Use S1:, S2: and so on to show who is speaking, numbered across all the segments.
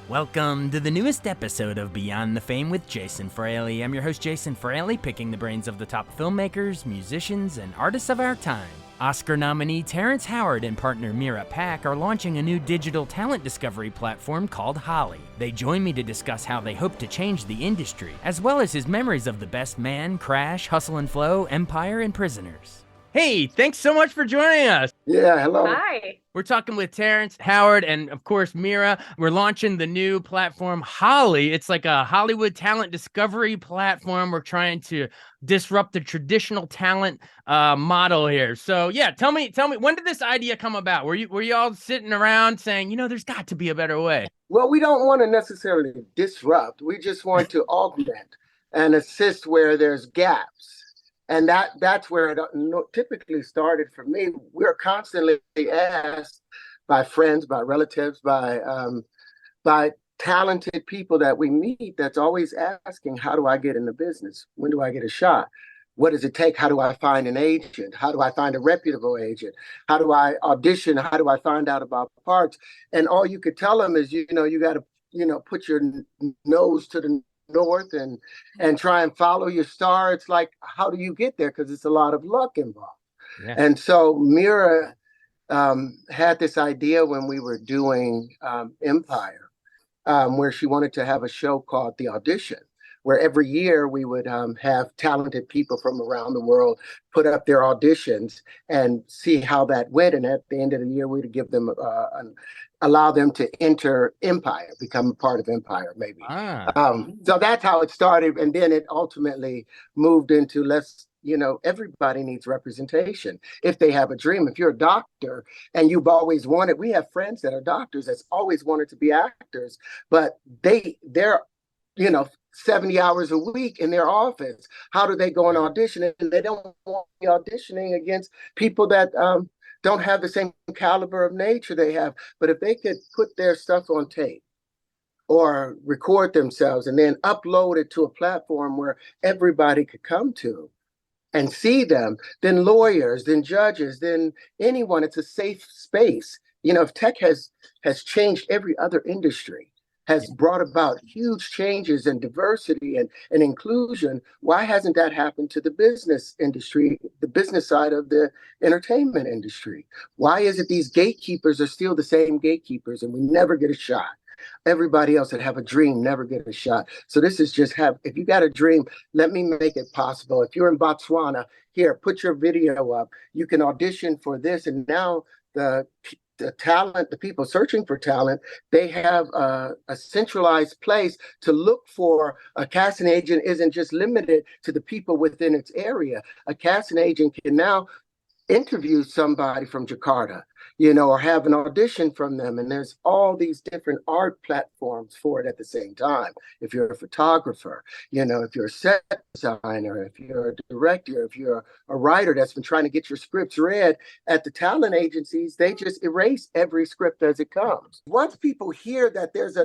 S1: Welcome to the newest episode of Beyond the Fame with Jason Fraley. I'm your host, Jason Fraley, picking the brains of the top filmmakers, musicians, and artists of our time. Oscar nominee Terrence Howard and partner Mira Pack are launching a new digital talent discovery platform called Holly. They join me to discuss how they hope to change the industry, as well as his memories of The Best Man, Crash, Hustle and Flow, Empire, and Prisoners. Hey, thanks so much for joining us.
S2: Yeah, hello.
S3: Hi.
S1: We're talking with Terrence Howard and, of course, Mira. We're launching the new platform, Holly. It's like a Hollywood talent discovery platform. We're trying to disrupt the traditional talent model here. So, yeah, tell me, when did this idea come about? Were you all sitting around saying, there's got to be a better way?
S2: Well, we don't want to necessarily disrupt. We just want to augment and assist where there's gaps. And that's where it typically started for me. We're constantly asked by friends, by relatives, by talented people that we meet that's always asking, how do I get in the business? When do I get a shot? What does it take? How do I find an agent? How do I find a reputable agent? How do I audition? How do I find out about parts? And all you could tell them is, you got to, put your nose to the north and try and follow your star. It's like, how do you get there? Because it's a lot of luck involved. Yeah. And so Mira had this idea when we were doing Empire, where she wanted to have a show called The Audition, where every year we would have talented people from around the world put up their auditions and see how that went. And at the end of the year, we'd give them allow them to enter Empire, become a part of Empire, maybe. So that's how it started. And then it ultimately moved into everybody needs representation if they have a dream. If you're a doctor and you've always wanted, we have friends that are doctors that's always wanted to be actors, but they're 70 hours a week in their office. How do they go and audition? And they don't want to be auditioning against people that don't have the same caliber of nature they have. But if they could put their stuff on tape or record themselves and then upload it to a platform where everybody could come to and see them, then lawyers, then judges, then anyone, it's a safe space. If tech has changed every other industry, has brought about huge changes in diversity and inclusion, why hasn't that happened to the business industry, the business side of the entertainment industry? Why is it these gatekeepers are still the same gatekeepers and we never get a shot? Everybody else that have a dream never get a shot. So this is just if you got a dream, let me make it possible. If you're in Botswana, here, put your video up. You can audition for this. And now the talent, the people searching for talent, they have a centralized place to look for. A casting agent isn't just limited to the people within its area. A casting agent can now interview somebody from Jakarta, or have an audition from them. And there's all these different art platforms for it at the same time. If you're a photographer, if you're a set designer, if you're a director, if you're a writer that's been trying to get your scripts read at the talent agencies, they just erase every script as it comes. Once people hear that there's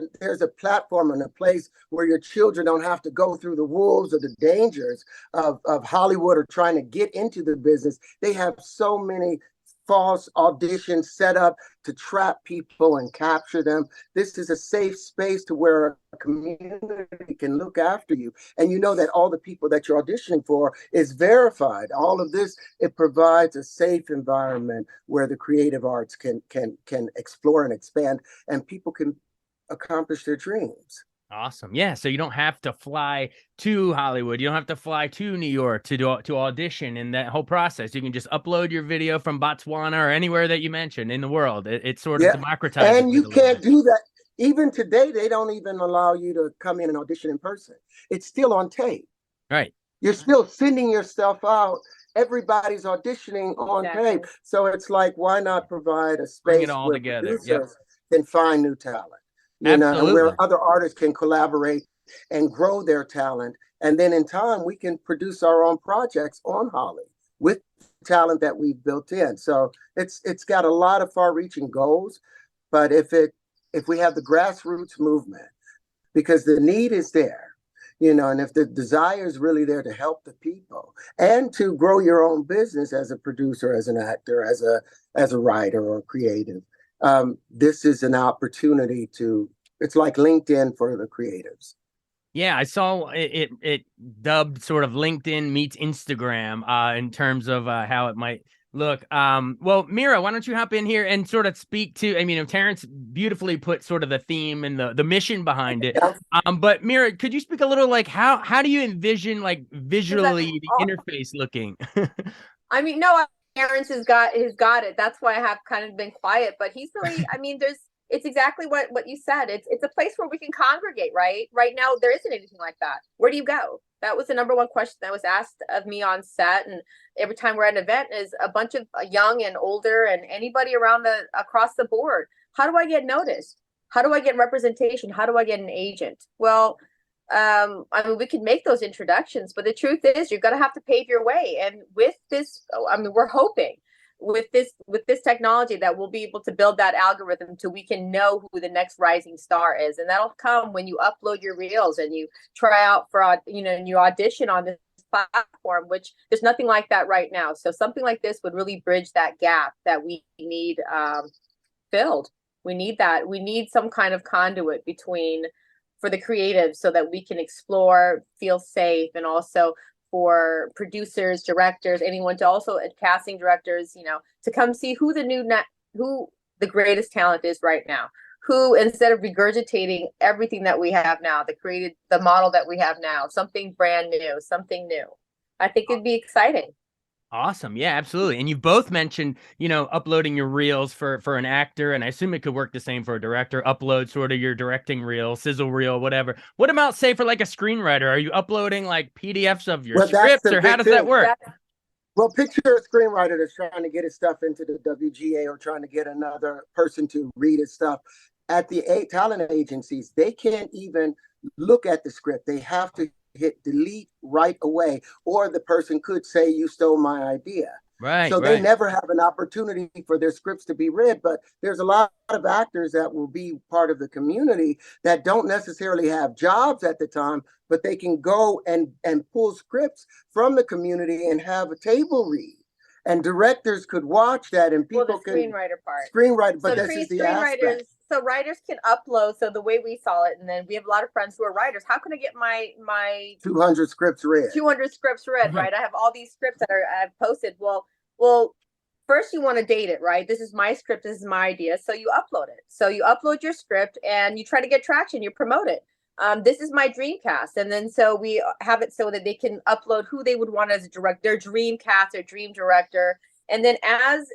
S2: a platform and a place where your children don't have to go through the wolves or the dangers of Hollywood or trying to get into the business, they have so many false auditions set up to trap people and capture them. This is a safe space to where a community can look after you. And you know that all the people that you're auditioning for is verified. All of this, it provides a safe environment where the creative arts can explore and expand and people can accomplish their dreams.
S1: Awesome. Yeah. So you don't have to fly to Hollywood. You don't have to fly to New York to audition and that whole process. You can just upload your video from Botswana or anywhere that you mentioned in the world. It's sort of democratized.
S2: And you can't do that. Even today, they don't even allow you to come in and audition in person. It's still on tape.
S1: Right.
S2: You're still sending yourself out. Everybody's auditioning on tape. So it's like, why not provide a space where producers can find new talent? And where other artists can collaborate and grow their talent. And then in time, we can produce our own projects on Holly with talent that we've built in. So it's got a lot of far-reaching goals. But if we have the grassroots movement, because the need is there, and if the desire is really there to help the people and to grow your own business as a producer, as an actor, as a writer or creative, this is an opportunity to It's like LinkedIn for the creatives.
S1: Yeah, I saw it dubbed sort of LinkedIn meets Instagram in terms of how it might look. Well, Mira, why don't you hop in here and sort of speak to, I mean, Terrence beautifully put sort of the theme and the mission behind it.
S2: Yeah.
S1: But Mira, could you speak a little like how do you envision like visually the interface looking?
S3: I mean, no, Terrence has got it. That's why I have kind of been quiet. But he's really, I mean, it's exactly what you said. It's a place where we can congregate, right? Right now, there isn't anything like that. Where do you go? That was the number one question that was asked of me on set, and every time we're at an event, is a bunch of young and older and anybody around across the board. How do I get noticed? How do I get representation? How do I get an agent? Well, I mean, we can make those introductions, but the truth is you're going to have to pave your way. And with this, I mean, we're hoping with this technology that we'll be able to build that algorithm so we can know who the next rising star is. And that'll come when you upload your reels and you try out for, and you audition on this platform, which there's nothing like that right now. So something like this would really bridge that gap that we need filled. We need that. We need some kind of conduit for the creatives so that we can explore, feel safe, and also for producers, directors, anyone to also casting directors, to come see who the greatest talent is right now. Who, instead of regurgitating everything that we have now, the model that we have now, something brand new, something new. I think it'd be exciting.
S1: Awesome. Yeah, absolutely. And you both mentioned, uploading your reels for an actor, and I assume it could work the same for a director. Upload sort of your directing reel, sizzle reel, whatever. What about, say, for like a screenwriter? Are you uploading like PDFs of your scripts, or how does that work?
S2: Well, picture a screenwriter that's trying to get his stuff into the WGA or trying to get another person to read his stuff. At the talent agencies, they can't even look at the script. They have to hit delete right away, or the person could say, you stole my idea.
S1: Right.
S2: So they never have an opportunity for their scripts to be read. But there's a lot of actors that will be part of the community that don't necessarily have jobs at the time, but they can go and pull scripts from the community and have a table read. And directors could watch that, and people
S3: the screenwriter part.
S2: Screenwriter, but
S3: so
S2: this is the aspect.
S3: So writers can upload. So the way we saw it, and then we have a lot of friends who are writers. How can I get my
S2: 200 scripts read?
S3: 200 scripts read, right? I have all these scripts that I've posted. Well, first you want to date it, right? This is my script. This is my idea. So you upload it. So you upload your script and you try to get traction. You promote it. This is my dream cast. And then so we have it so that they can upload who they would want as a director, their dream cast, their dream director. And then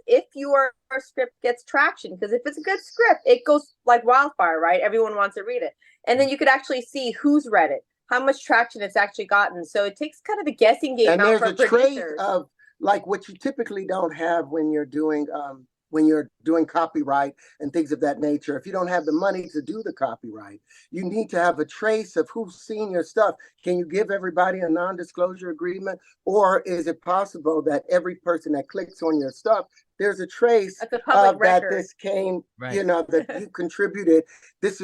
S3: if your script gets traction, because if it's a good script, it goes like wildfire, right? Everyone wants to read it. And then you could actually see who's read it, how much traction it's actually gotten. So it takes kind of a guessing game.
S2: And there's a trade of like what you typically don't have when you're doing copyright and things of that nature. If you don't have the money to do the copyright, you need to have a trace of who's seen your stuff. Can you give everybody a non-disclosure agreement? Or is it possible that every person that clicks on your stuff, there's a trace of that this came,
S1: right.
S2: That you contributed. This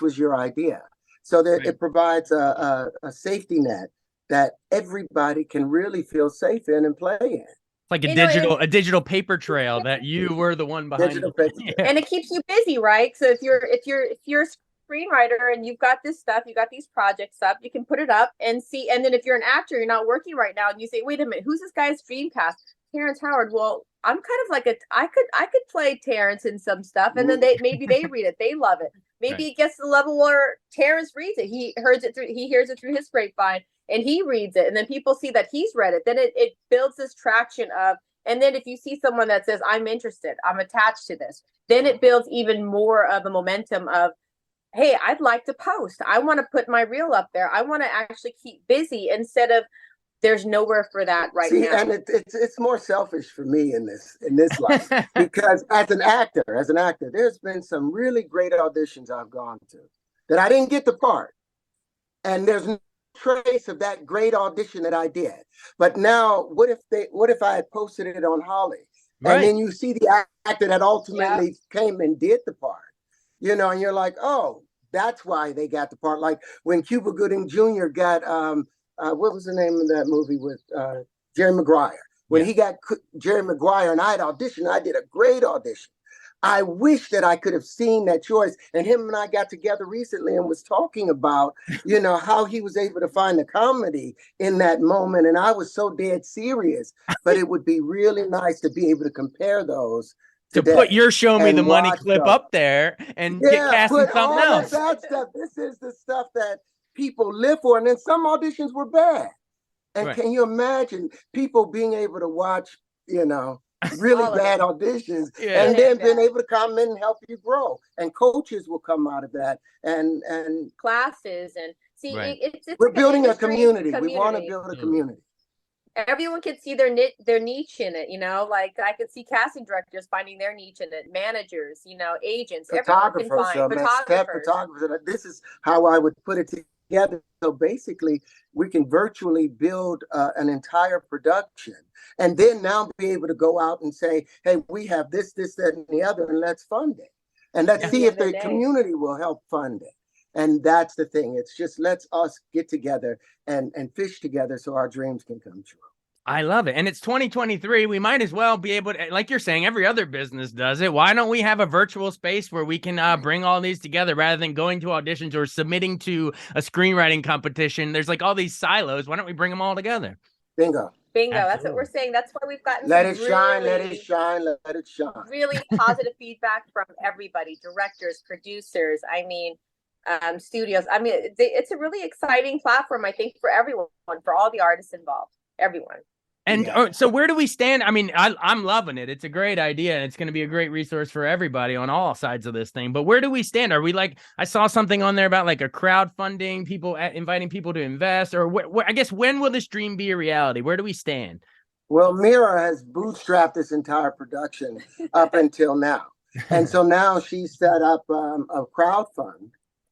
S2: was your idea. So that it provides a safety net that everybody can really feel safe in and play in.
S1: Like a digital paper trail that you were the one behind it.
S3: And it keeps you busy, right? So if you're a screenwriter and you've got this stuff, you got these projects up, you can put it up and see. And then if you're an actor, you're not working right now, and you say, wait a minute, who's this guy's dream cast? Terrence Howard. Well, I'm kind of like I could play Terrence in some stuff, and then maybe they read it, they love it. Maybe it gets to the level where Terrence reads it. He hears it through his grapevine, and he reads it, and then people see that he's read it. Then it builds this traction of, and then if you see someone that says, I'm interested, I'm attached to this, then it builds even more of a momentum of, hey, I'd like to post. I want to put my reel up there. I want to actually keep busy instead of there's nowhere for that now.
S2: And it's more selfish for me in this life because as an actor, there's been some really great auditions I've gone to that I didn't get the part. And there's no trace of that great audition that I did. But now what if I had posted it on Holly? Right. And then you see the actor that ultimately came and did the part, and you're like, oh, that's why they got the part. Like when Cuba Gooding Jr. got what was the name of that movie with Jerry Maguire? When he got Jerry Maguire and I had auditioned, I did a great audition. I wish that I could have seen that choice. And him and I got together recently and was talking about, how he was able to find the comedy in that moment. And I was so dead serious. But it would be really nice to be able to compare those
S1: To
S2: today
S1: put your Show Me the
S2: and
S1: Money
S2: watch
S1: clip
S2: those.
S1: up there and get
S2: Yeah,
S1: casting
S2: put
S1: something
S2: all
S1: else.
S2: that stuff. This is the stuff that people live for. And then some auditions were bad. And
S1: Right.
S2: can you imagine people being able to watch, really
S3: All of
S2: bad
S3: it.
S2: auditions
S1: Yeah.
S2: and then being
S3: bad.
S2: able to come in and help you grow? And coaches will come out of that. And
S3: Classes and see,
S1: Right.
S3: it's
S2: we're building a
S3: industry
S2: community. We want to build a community.
S3: Everyone can see their niche in it, like I could see casting directors finding their niche in it, managers, agents,
S2: Photographers, photographers. This is how I would put it together. So basically, we can virtually build an entire production, and then now be able to go out and say, "Hey, we have this, this, that, and the other, and let's fund it, and let's see if the community will help fund it." And that's the thing. It's just let's us get together and fish together so our dreams can come true.
S1: I love it. And it's 2023. We might as well be able to, like you're saying, every other business does it. Why don't we have a virtual space where we can bring all these together rather than going to auditions or submitting to a screenwriting competition? There's like all these silos. Why don't we bring them all together?
S2: Bingo.
S3: Absolutely. That's what we're saying. That's why we've gotten
S2: let it shine.
S3: Really positive feedback from everybody, directors, producers. Studios. It's a really exciting platform, I think, for everyone, for all the artists involved, everyone.
S1: And so where do we stand? I'm loving it. It's a great idea, and it's going to be a great resource for everybody on all sides of this thing. But where do we stand? Are we I saw something on there about like a crowdfunding, people inviting people to invest, or I guess when will this dream be a reality? Where do we stand?
S2: Well, Mira has bootstrapped this entire production up until now. And so now she set up a crowd fund.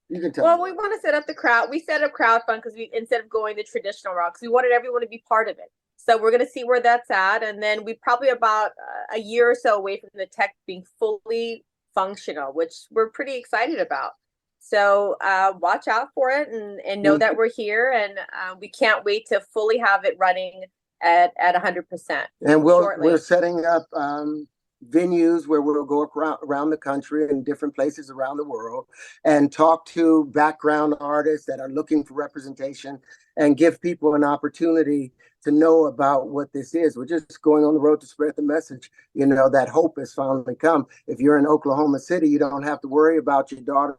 S2: You can tell.
S3: Well, we want to set up we set up crowdfund because instead of going the traditional route, because we wanted everyone to be part of it. So we're going to see where that's at. And then we probably about a year or so away from the tech being fully functional, which we're pretty excited about. So watch out for it and know that we're here. And we can't wait to fully have it running at 100%.
S2: And we're setting up venues where we'll go around the country and different places around the world and talk to background artists that are looking for representation and give people an opportunity to know about what this is. We're just going on the road to spread the message, that hope has finally come. If you're in Oklahoma City, you don't have to worry about your daughter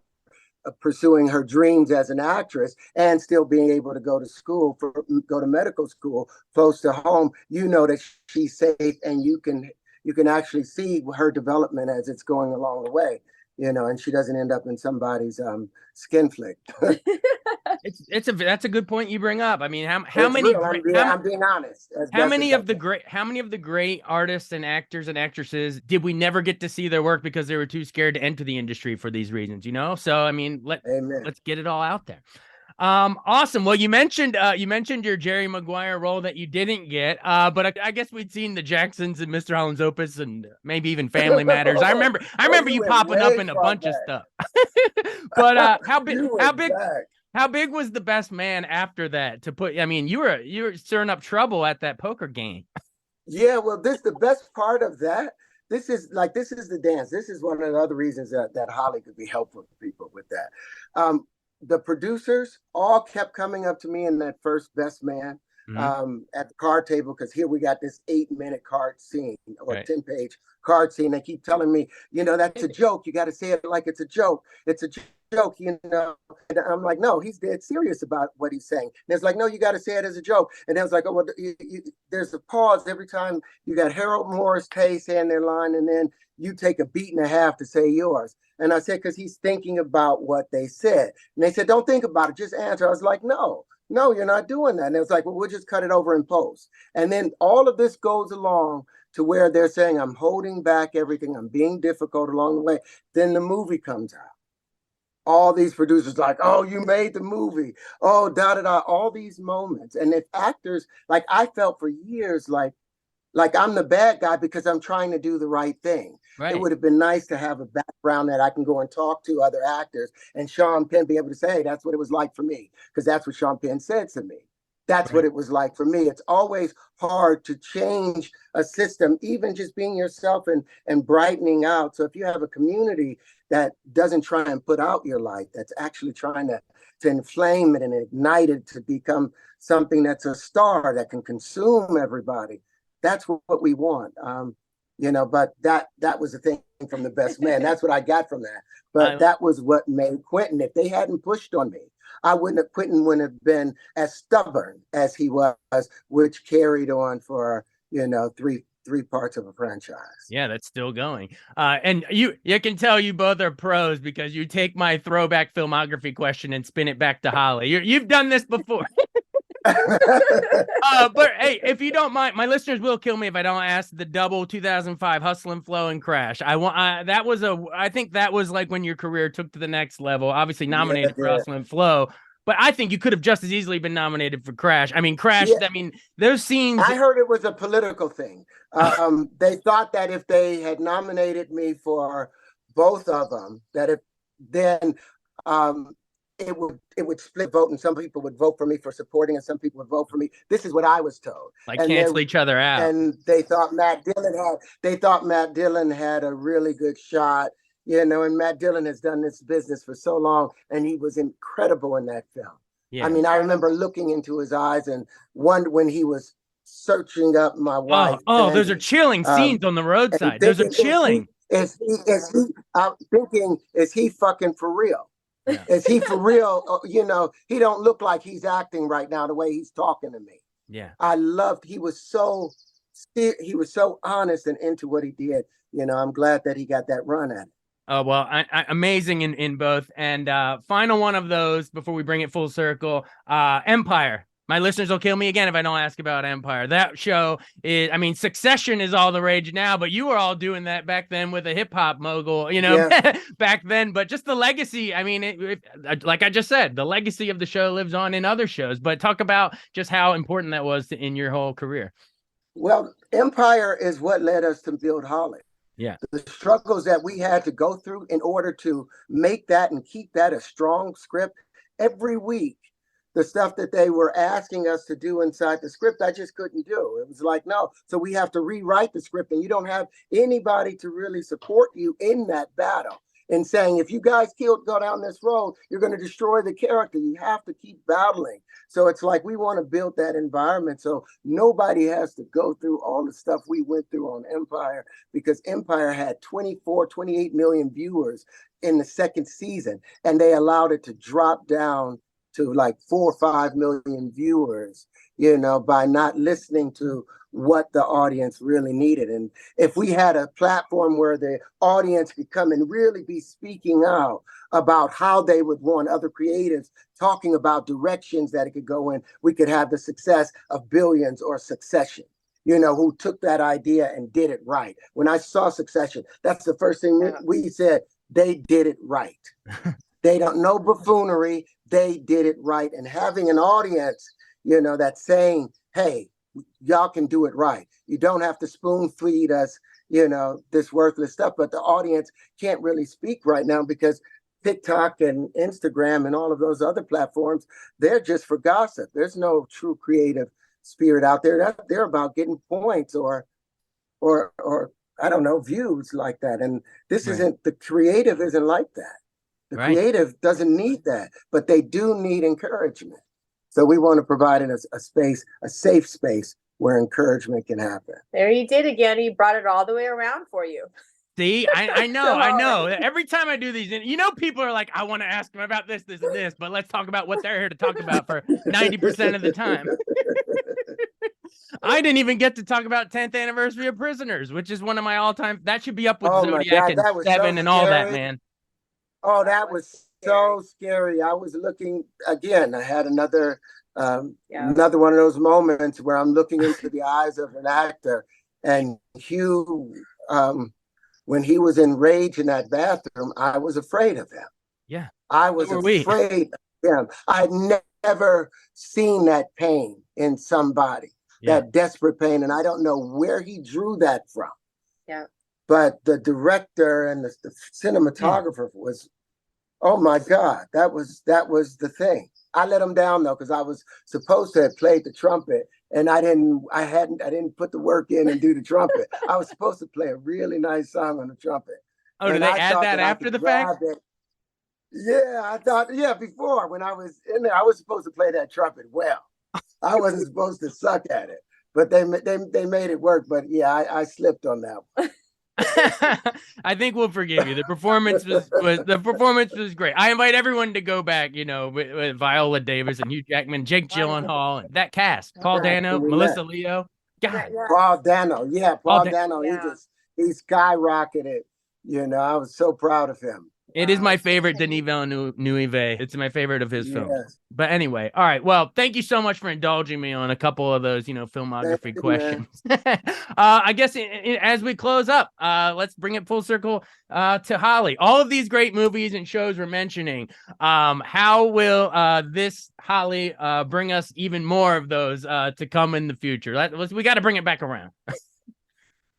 S2: pursuing her dreams as an actress and still being able to go to medical school close to home. That she's safe, and you can actually see her development as it's going along the way, and she doesn't end up in somebody's skin flick.
S1: That's a good point you bring up. I mean, how many?
S2: I'm being honest.
S1: How many of the great artists and actors and actresses did we never get to see their work because they were too scared to enter the industry for these reasons? So I mean, let's get it all out there. Awesome. Well, you mentioned your Jerry Maguire role that you didn't get, but I guess we'd seen the Jacksons and Mr. Holland's Opus and maybe even Family Matters. I remember you popping up in a bunch of stuff. But how big was The Best Man after that? You were stirring up trouble at that poker game.
S2: Yeah, well, the best part of that. This is the dance. This is one of the other reasons that Holly could be helpful to people with that. The producers all kept coming up to me in that first Best Man at the card table, because here we got this 8-minute card scene or 10-page card scene. They keep telling me, that's a joke. You got to say it like it's a joke. It's a joke, And I'm like, no, he's dead serious about what he's saying. And it's like, no, you got to say it as a joke. And I was like, oh, well, there's a pause every time you got Harold Morris Kay saying their line, and then you take a beat and a half to say yours. And I said, because he's thinking about what they said. And they said, don't think about it, just answer. I was like, no, you're not doing that. And it was like, well, we'll just cut it over in post. And then all of this goes along to where they're saying, I'm holding back everything. I'm being difficult along the way. Then the movie comes out. All these producers like, oh, you made the movie. Oh, da-da-da, all these moments. And if actors, I felt for years like I'm the bad guy because I'm trying to do the right thing. Right. It would have been nice to have a background that I can go and talk to other actors and Sean Penn be able to say, hey, that's what it was like for me. Because that's what Sean Penn said to me. That's what it was like for me. It's always hard to change a system, even just being yourself and brightening out. So if you have a community that doesn't try and put out your light, that's actually trying to inflame it and ignite it to become something that's a star that can consume everybody, that's what we want. But that was the thing from The Best Man. That's what I got from that. But that was what made Quentin. If they hadn't pushed on me, Quentin wouldn't have been as stubborn as he was, which carried on for, three parts of a franchise.
S1: Yeah, that's still going. And you can tell you both are pros because you take my throwback filmography question and spin it back to Holly. You've done this before. But hey, if you don't mind, my listeners will kill me if I don't ask the double 2005 Hustle and Flow and Crash. I think that was like when your career took to the next level. Obviously nominated for Hustle and Flow, but I think you could have just as easily been nominated for Crash. I mean, Crash. Yeah. I mean, those scenes.
S2: I heard it was a political thing. They thought that if they had nominated me for both of them, that it would split vote, and some people would vote for me for supporting, and some people would vote for me. This is what I was told.
S1: Like cancel each other out.
S2: And they thought Matt Dillon had a really good shot, and Matt Dillon has done this business for so long, and he was incredible in that film. Yeah. I mean, I remember looking into his eyes and wondered when he was searching up my wife.
S1: Oh, those are chilling scenes on the roadside. Those are chilling.
S2: Is he fucking for real? Yeah. Is he for real? He don't look like he's acting right now the way he's talking to me.
S1: Yeah.
S2: He was so honest and into what he did. I'm glad that he got that run at it.
S1: Oh, well, amazing in both. And final one of those before we bring it full circle, Empire. My listeners will kill me again if I don't ask about Empire. That show is, I mean, Succession is all the rage now, but you were all doing that back then with a hip hop mogul, back then. But just the legacy. I mean, like I just said, the legacy of the show lives on in other shows. But talk about just how important that was in your whole career.
S2: Well, Empire is what led us to build Holly.
S1: Yeah.
S2: The struggles that we had to go through in order to make that and keep that a strong script every week. The stuff that they were asking us to do inside the script, I just couldn't do. It was like, no. So we have to rewrite the script, and you don't have anybody to really support you in that battle and saying, if you guys go down this road, you're going to destroy the character. You have to keep battling. So it's like we want to build that environment so nobody has to go through all the stuff we went through on Empire, because Empire had 28 million viewers in the second season, and they allowed it to drop down to like 4 or 5 million viewers, by not listening to what the audience really needed. And if we had a platform where the audience could come and really be speaking out about how they would want other creatives talking about directions that it could go in, we could have the success of Billions or Succession, who took that idea and did it right. When I saw Succession, that's the first thing we said, they did it right. They don't know buffoonery. They did it right. And having an audience, that's saying, hey, y'all can do it right. You don't have to spoon feed us, this worthless stuff. But the audience can't really speak right now because TikTok and Instagram and all of those other platforms, they're just for gossip. There's no true creative spirit out there. They're about getting points or I don't know, views like that. And this isn't, the creative isn't like that. The creative doesn't need that, but they do need encouragement. So we want to provide a space, a safe space where encouragement can happen.
S3: There you did again. He brought it all the way around for you.
S1: See, I know. Every time I do these, people are like, I want to ask him about this, and this, but let's talk about what they're here to talk about for 90% of the time. I didn't even get to talk about 10th anniversary of Prisoners, which is one of my all-time. That should be up with Zodiac and Seven and all that, man.
S2: Oh, that was so scary. I was looking again. I had another one of those moments where I'm looking into the eyes of an actor, and Hugh, when he was enraged in that bathroom, I was afraid of him.
S1: Yeah,
S2: I was afraid of him. I'd never seen that pain in somebody, that desperate pain, and I don't know where he drew that from.
S3: Yeah.
S2: But the director and the cinematographer was, oh my God, that was the thing. I let them down though, because I was supposed to have played the trumpet, and I didn't put the work in and do the trumpet. I was supposed to play a really nice song on the trumpet.
S1: Oh, did they add that after the fact?
S2: Yeah, I thought, before when I was in there, I was supposed to play that trumpet well. I wasn't supposed to suck at it, but they made it work. But yeah, I slipped on that one.
S1: I think we'll forgive you. The performance was great. I invite everyone to go back, with Viola Davis and Hugh Jackman, Jake Gyllenhaal, and that cast. Paul Dano, Melissa Leo. God.
S2: Paul Dano, Paul Dano.
S3: Yeah.
S2: He skyrocketed. I was so proud of him.
S1: It is my favorite Denis Villeneuve. It's my favorite of his films. But anyway, all right. Well, thank you so much for indulging me on a couple of those, filmography questions. I guess as we close up, let's bring it full circle to Holly. All of these great movies and shows we're mentioning. How will this, Holly, bring us even more of those to come in the future? We got to bring it back around.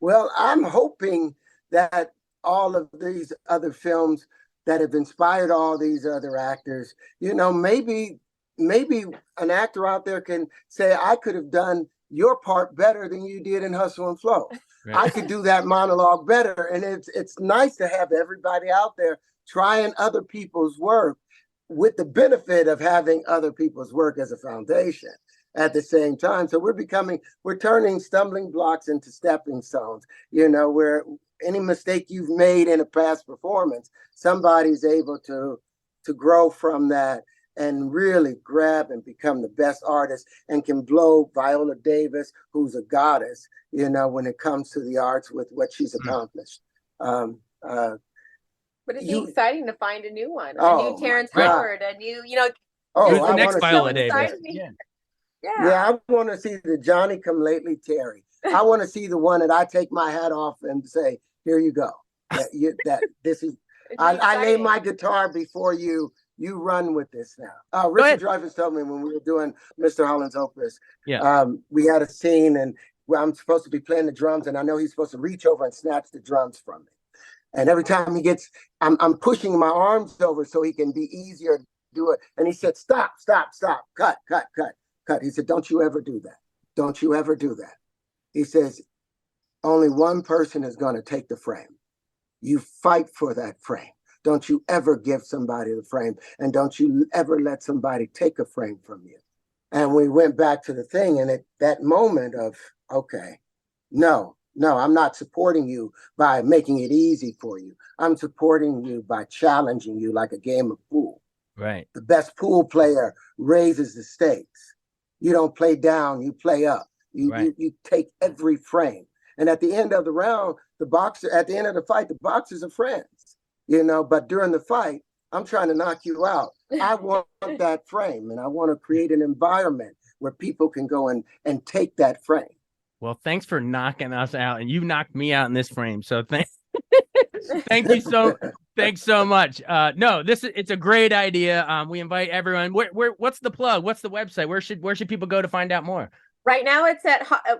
S2: Well, I'm hoping that all of these other films that have inspired all these other actors, maybe an actor out there can say, I could have done your part better than you did in Hustle and Flow. Right. I could do that monologue better. And it's nice to have everybody out there trying other people's work with the benefit of having other people's work as a foundation at the same time. So we're turning stumbling blocks into stepping stones, where any mistake you've made in a past performance, somebody's able to grow from that and really grab and become the best artist and can blow Viola Davis, who's a goddess, when it comes to the arts with what she's accomplished.
S3: But it'd be exciting to find a new one, a new Terrence Howard, a new,
S1: who's the next Viola Davis?
S2: Yeah, I want to see the Johnny Come Lately Terry. I want to see the one that I take my hat off and say, here you go. This is, I lay my guitar before you run with this now. Richard Dreyfuss told me when we were doing Mr. Holland's Opus, we had a scene and where I'm supposed to be playing the drums, and I know he's supposed to reach over and snatch the drums from me. And every time I'm pushing my arms over so he can be easier to do it. And he said, stop, cut. He said, don't you ever do that. Don't you ever do that. He says, only one person is going to take the frame. You fight for that frame. Don't you ever give somebody the frame, and don't you ever let somebody take a frame from you. And we went back to the thing, and at that moment of, okay, no, I'm not supporting you by making it easy for you. I'm supporting you by challenging you like a game of pool.
S1: Right. The
S2: best pool player raises the stakes. You don't play down, you play up. You take every frame. And at the end of the round, at the end of the fight, the boxers are friends, but during the fight, I'm trying to knock you out. I want that frame, and I want to create an environment where people can go and take that frame.
S1: Well, thanks for knocking us out, and you knocked me out in this frame. So thank you thanks so much. It's a great idea. We invite everyone. What's the plug? What's the website? Where should people go to find out more?
S3: Right now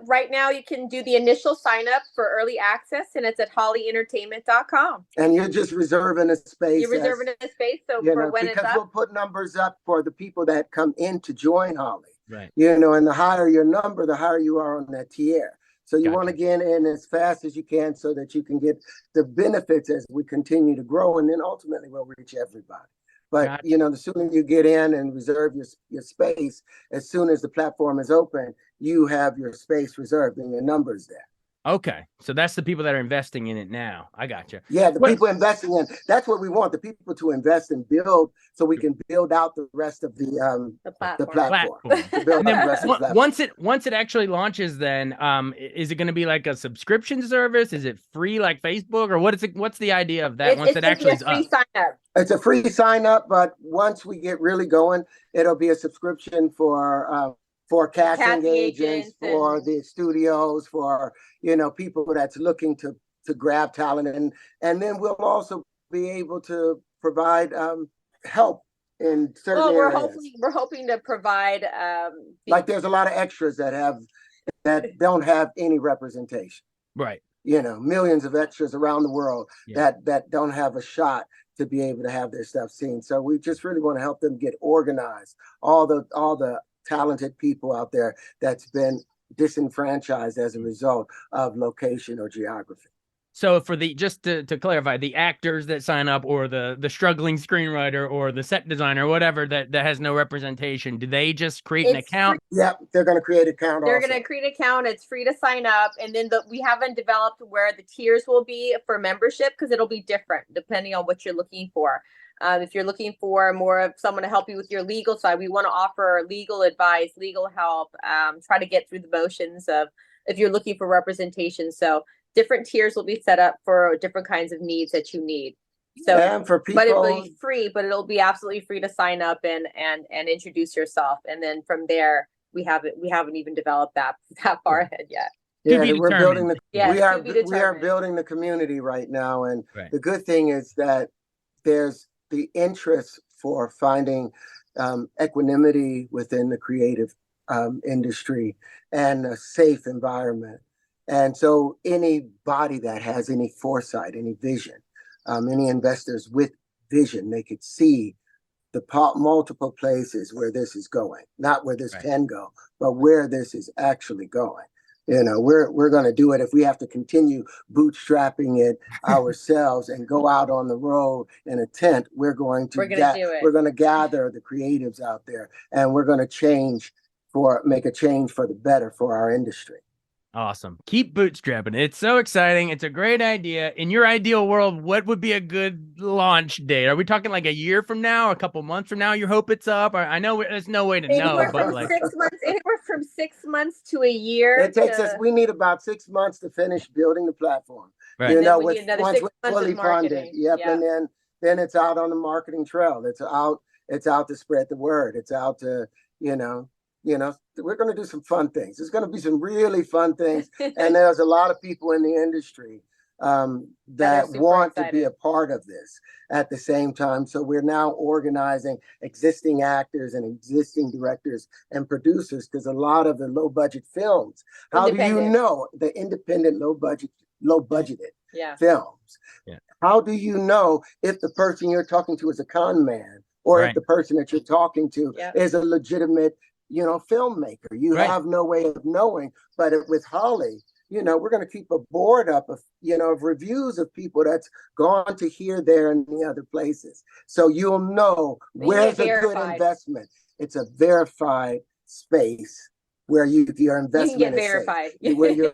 S3: right now you can do the initial sign up for early access, and it's at hollyentertainment.com.
S2: And you're just reserving a space.
S3: You're reserving a space for when it's up.
S2: Because we'll put numbers up for the people that come in to join Holly.
S1: Right.
S2: And the higher your number, the higher you are on that tier. So you want to get in as fast as you can so that you can get the benefits as we continue to grow, and then ultimately we'll reach everybody. But, the sooner you get in and reserve your space, as soon as the platform is open, you have your space reserved and your numbers there.
S1: Okay. So that's the people that are investing in it now. I got you.
S2: Yeah, people investing in, that's what we want, the people to invest and build so we can build out the rest of the platform.
S1: And then once it actually launches, then is it going to be like a subscription service? Is it free like Facebook, or what's the idea of that once it actually is up?
S2: It's a free sign up, but once we get really going, it'll be a subscription for casting agents, for the studios, for people that's looking to grab talent, and then we'll also be able to provide help in certain areas.
S3: We're hoping to provide
S2: like there's a lot of extras that don't have any representation.
S1: Right.
S2: Millions of extras around the world that don't have a shot to be able to have their stuff seen. So we just really want to help them get organized. All the talented people out there that's been disenfranchised as a result of location or geography.
S1: So for just to clarify, the actors that sign up, or the struggling screenwriter, or the set designer, whatever, that has no representation, do they just create an account?
S2: Yep, they're going to create an account.
S3: They're going to create an account. It's free to sign up, and then we haven't developed where the tiers will be for membership, because it'll be different depending on what you're looking for. If you're looking for more of someone to help you with your legal side, we want to offer legal advice, legal help, try to get through the motions of if you're looking for representation. So different tiers will be set up for different kinds of needs that you need. So,
S2: and for people,
S3: but it will be free, but it'll be absolutely free to sign up and introduce yourself. And then from there, we haven't even developed that far ahead yet.
S2: Yeah, we're building we are building the community right now. And the good thing is that there's the interest for finding equanimity within the creative industry and a safe environment. And so anybody that has any foresight, any vision, any investors with vision, they could see the multiple places where this is going, not where this can go, but where this is actually going. You know, we're going to do it if we have to continue bootstrapping it ourselves and go out on the road in a tent. We're going to gather the creatives out there, and we're going to make a change for the better for our industry.
S1: Awesome. Keep bootstrapping. It's so exciting. It's a great idea. In your ideal world, what would be a good launch date? Are we talking like a year from now, a couple months from now? You hope it's up? I know there's no way to know, but like
S3: 6 months, anywhere from 6 months to a year.
S2: It takes us. We need about 6 months to finish building the platform.
S1: Right.
S2: You know,
S3: once
S2: we're fully funded. Yep. Yeah. And then it's out on the marketing trail. It's out to spread the word. It's out to, you know, we're going to do some fun things. There's going to be some really fun things. And there's a lot of people in the industry that want to be a part of this at the same time. So we're now organizing existing actors and existing directors and producers, because a lot of the low budget films, how do you know the independent low budgeted films? Yeah. How do you know if the person you're talking to is a con man, or if the person that you're talking to is a legitimate filmmaker? You have no way of knowing. But with Holly, we're going to keep a board up of reviews of people that's gone to here, there, and the other places. So you'll know where's a good investment. It's a verified space where your investment is verified. Safe, where your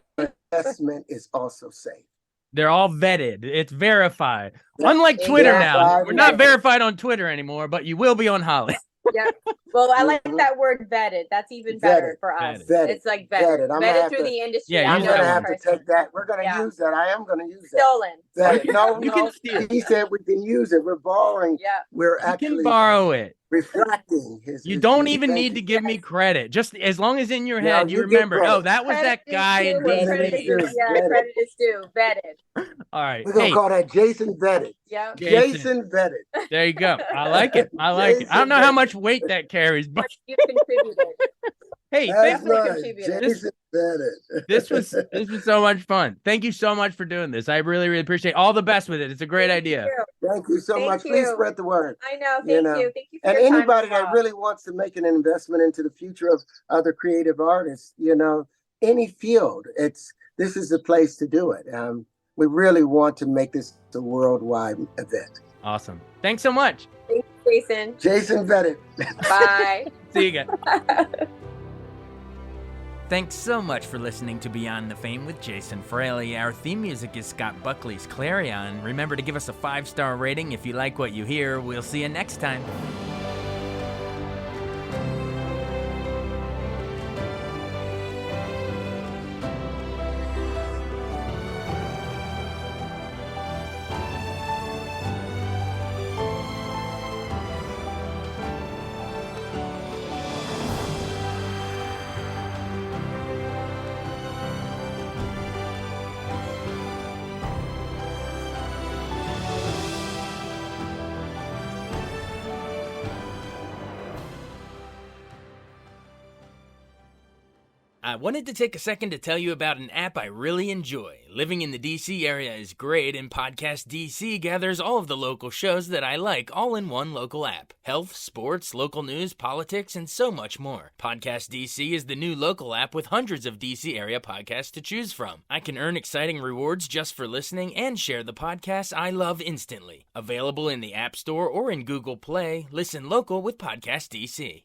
S2: investment is also safe.
S1: They're all vetted. It's verified. Unlike Twitter now. We're not verified on Twitter anymore, but you will be on Holly.
S3: Yeah. Well, I like that word vetted. That's even better for us.
S2: Vetted.
S3: It's like vetted. Vetted through the industry.
S1: Yeah,
S2: I'm going to have to take that. We're going to use that. I am going to use that.
S3: Stolen.
S2: No,
S1: you can steal.
S2: He said we can use it. We're borrowing.
S3: Yeah.
S2: We're actually
S1: can borrow it.
S2: Reflecting his.
S1: You don't even need to give me credit. Just as long as in your head you remember, that was that guy in
S3: credit is due. Vetted.
S1: All right.
S2: We're going to call that Jason Vetted.
S3: Yeah.
S2: Jason Vetted.
S1: There you go. I like it. I don't know how much weight that carries, but
S3: you contributed.
S1: Hey,
S2: Jason Vetted.
S1: This was so much fun. Thank you so much for doing this. I really, really appreciate all the best with it. It's a great idea.
S2: Thank you so much. Please spread the word.
S3: I know. Thank you. Thank you for
S2: and
S3: your
S2: anybody
S3: time
S2: that really wants to make an investment into the future of other creative artists, any field, this is the place to do it. We really want to make this a worldwide event.
S1: Awesome. Thanks so much.
S3: Thanks, Jason.
S2: Jason Vetted.
S3: Bye.
S1: See you again.
S4: Thanks so much for listening to Beyond the Fame with Jason Fraley. Our theme music is Scott Buckley's Clarion. Remember to give us a 5-star rating if you like what you hear. We'll see you next time. I wanted to take a second to tell you about an app I really enjoy. Living in the DC area is great, and Podcast DC gathers all of the local shows that I like all in one local app. Health, sports, local news, politics, and so much more. Podcast DC is the new local app with hundreds of DC area podcasts to choose from. I can earn exciting rewards just for listening and share the podcasts I love instantly. Available in the App Store or in Google Play, listen local with Podcast DC.